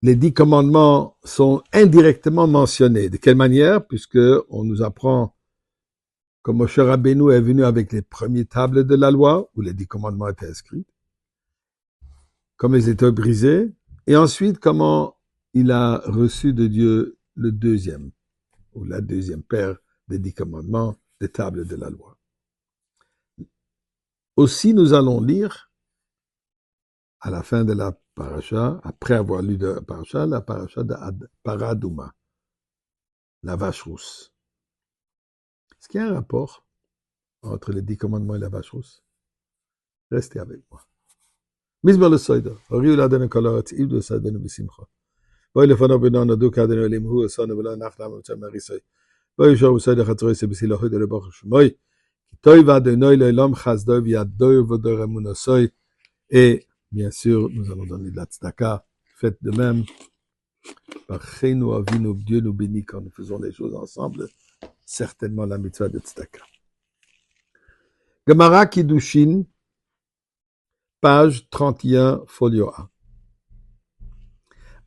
les 10 commandements sont indirectement mentionnés. De quelle manière? Puisque on nous apprend que Moshe Rabbeinu est venu avec les premières tables de la loi, où les 10 commandements étaient inscrits, comme ils étaient brisés, et ensuite comment il a reçu de Dieu le deuxième, ou la deuxième paire des 10 commandements, des tables de la loi. Aussi, nous allons lire, à la fin de la paracha, après avoir lu la paracha de Paradouma, la vache rousse. Est-ce qu'il y a un rapport entre les 10 commandements et la vache rousse? Restez avec moi. Mizbar le Soida, Oriou l'Adana Kolorat, Yves de Sadana Bissimcha. Boy le Fana Benan, Adou Kadana Limhu, Sana Bela Nachlam, Marisay. Boy Jean Soida Khatroy, Sebisila Hoy de le Baruch Moy. Toy va de Noy le Lam Chasdov, Yadoy Vodoramunosoy. Et bien sûr, nous allons donner de la tzedaka. Faites de même. Par Chenu Avinu, Dieu nous bénit quand nous faisons les choses ensemble. Certainement la mitzvah de tzedaka. Gemara Kiddushin, page 31, folio 1.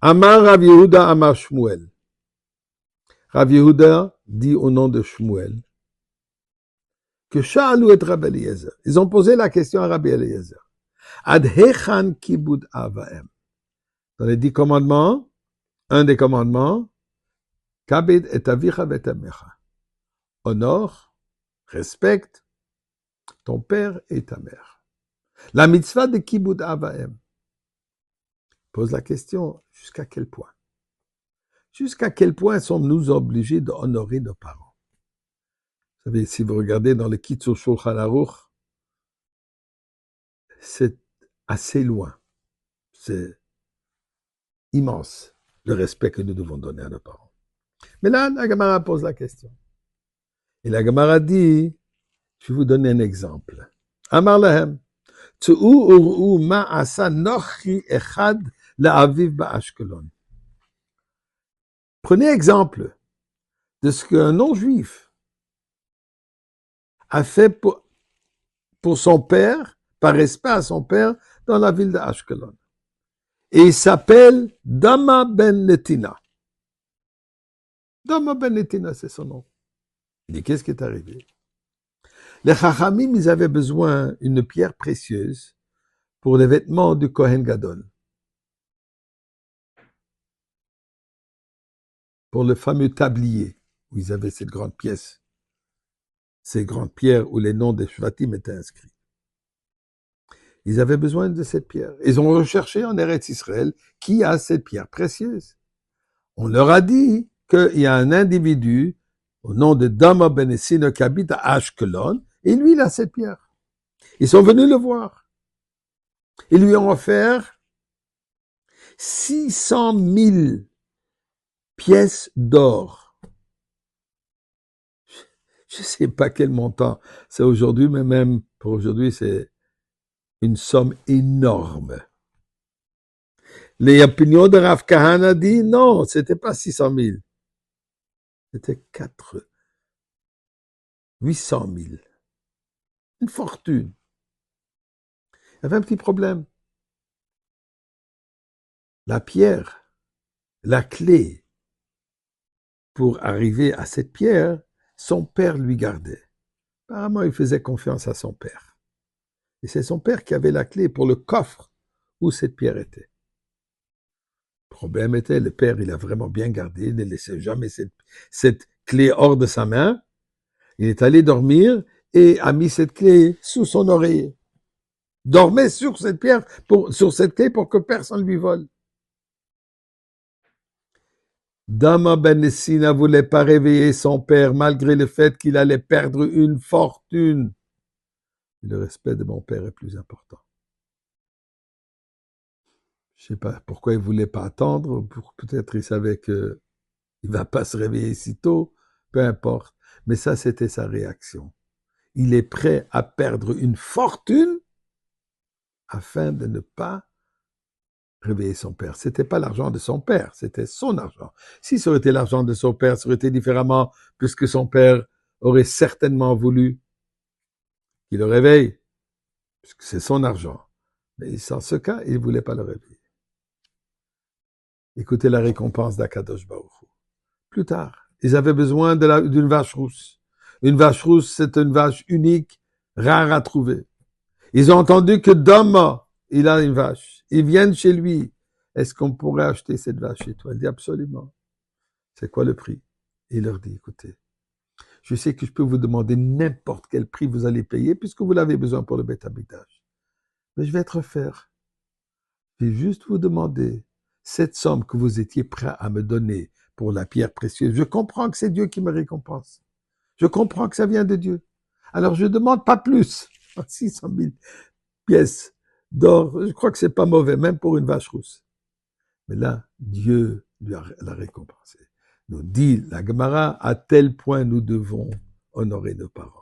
Amar Rav Yehuda Amar Shmuel. Rav Yehuda dit au nom de Shmuel que Sha'alu et Rabbi Eliezer. Ils ont posé la question à Rabbi Eliezer. Ad hechan kibud avaem. Dans les 10 commandements, un des commandements, kabed et avicha et amecha. Honore, respecte ton père et ta mère. La mitzvah de kibud avaem pose la question, jusqu'à quel point? Jusqu'à quel point sommes-nous obligés d'honorer nos parents? Vous savez, si vous regardez dans le Kitzur Shulchan Aruch, c'est assez loin. C'est immense, le respect que nous devons donner à nos parents. Mais là, la Gemara pose la question. Et la Gemara dit, je vais vous donner un exemple. Amar lahem, Tzu'u ur'u ma'asa nochi echad la'aviv ba'ashkelon. Prenez exemple de ce qu'un non-juif a fait pour son père, par respect à son père, dans la ville d'Ashkelon. Et il s'appelle Dama ben Netina. Dama ben Netina, c'est son nom. Il dit, qu'est-ce qui est arrivé? Les Chachamim, ils avaient besoin d'une pierre précieuse pour les vêtements du Kohen Gadol. Pour le fameux tablier, où ils avaient cette grande pièce. Ces grandes pierres où les noms des Shvatim étaient inscrits. Ils avaient besoin de cette pierre. Ils ont recherché en Eretz Israël qui a cette pierre précieuse. On leur a dit qu'il y a un individu au nom de Dama ben Essina qui habite à Ashkelon, et lui, il a cette pierre. Ils sont venus le voir. Ils lui ont offert 600 000 pièces d'or. Je ne sais pas quel montant c'est aujourd'hui, mais même pour aujourd'hui, c'est une somme énorme. Les opinions de Rav Kahana disent non, c'était pas 600 000. C'était 800 000. Une fortune. Il y avait un petit problème. La pierre, la clé pour arriver à cette pierre, son père lui gardait. Apparemment, il faisait confiance à son père. Et c'est son père qui avait la clé pour le coffre où cette pierre était. Le problème était, le père, il a vraiment bien gardé, il ne laissait jamais cette clé hors de sa main. Il est allé dormir et a mis cette clé sous son oreiller. Dormait sur cette pierre, sur cette clé pour que personne lui vole. Dama ben Essina ne voulait pas réveiller son père malgré le fait qu'il allait perdre une fortune. Le respect de mon père est plus important. Je ne sais pas pourquoi il ne voulait pas attendre. Peut-être il savait qu'il ne va pas se réveiller si tôt. Peu importe. Mais ça, c'était sa réaction. Il est prêt à perdre une fortune afin de ne pas réveiller son père. Ce n'était pas l'argent de son père, c'était son argent. Si ça aurait été l'argent de son père, ça aurait été différemment, puisque son père aurait certainement voulu qu'il le réveille, puisque c'est son argent. Mais dans ce cas, il ne voulait pas le réveiller. Écoutez la récompense d'Akadosh Baruch Hu. Plus tard, ils avaient besoin d'une vache rousse. Une vache rousse, c'est une vache unique, rare à trouver. Ils ont entendu que Dom, il a une vache. Ils viennent chez lui. Est-ce qu'on pourrait acheter cette vache chez toi? Il dit absolument. C'est quoi le prix? Il leur dit, écoutez, je sais que je peux vous demander n'importe quel prix vous allez payer puisque vous l'avez besoin pour le Beth Amikdash. Mais je vais être offert. Je vais juste vous demander cette somme que vous étiez prêt à me donner pour la pierre précieuse. Je comprends que c'est Dieu qui me récompense. Je comprends que ça vient de Dieu. Alors je ne demande pas plus. 600 000 pièces d'or, je crois que c'est pas mauvais, même pour une vache rousse. Mais là, Dieu l'a récompensé. Nous dit la Gemara, à tel point nous devons honorer nos parents.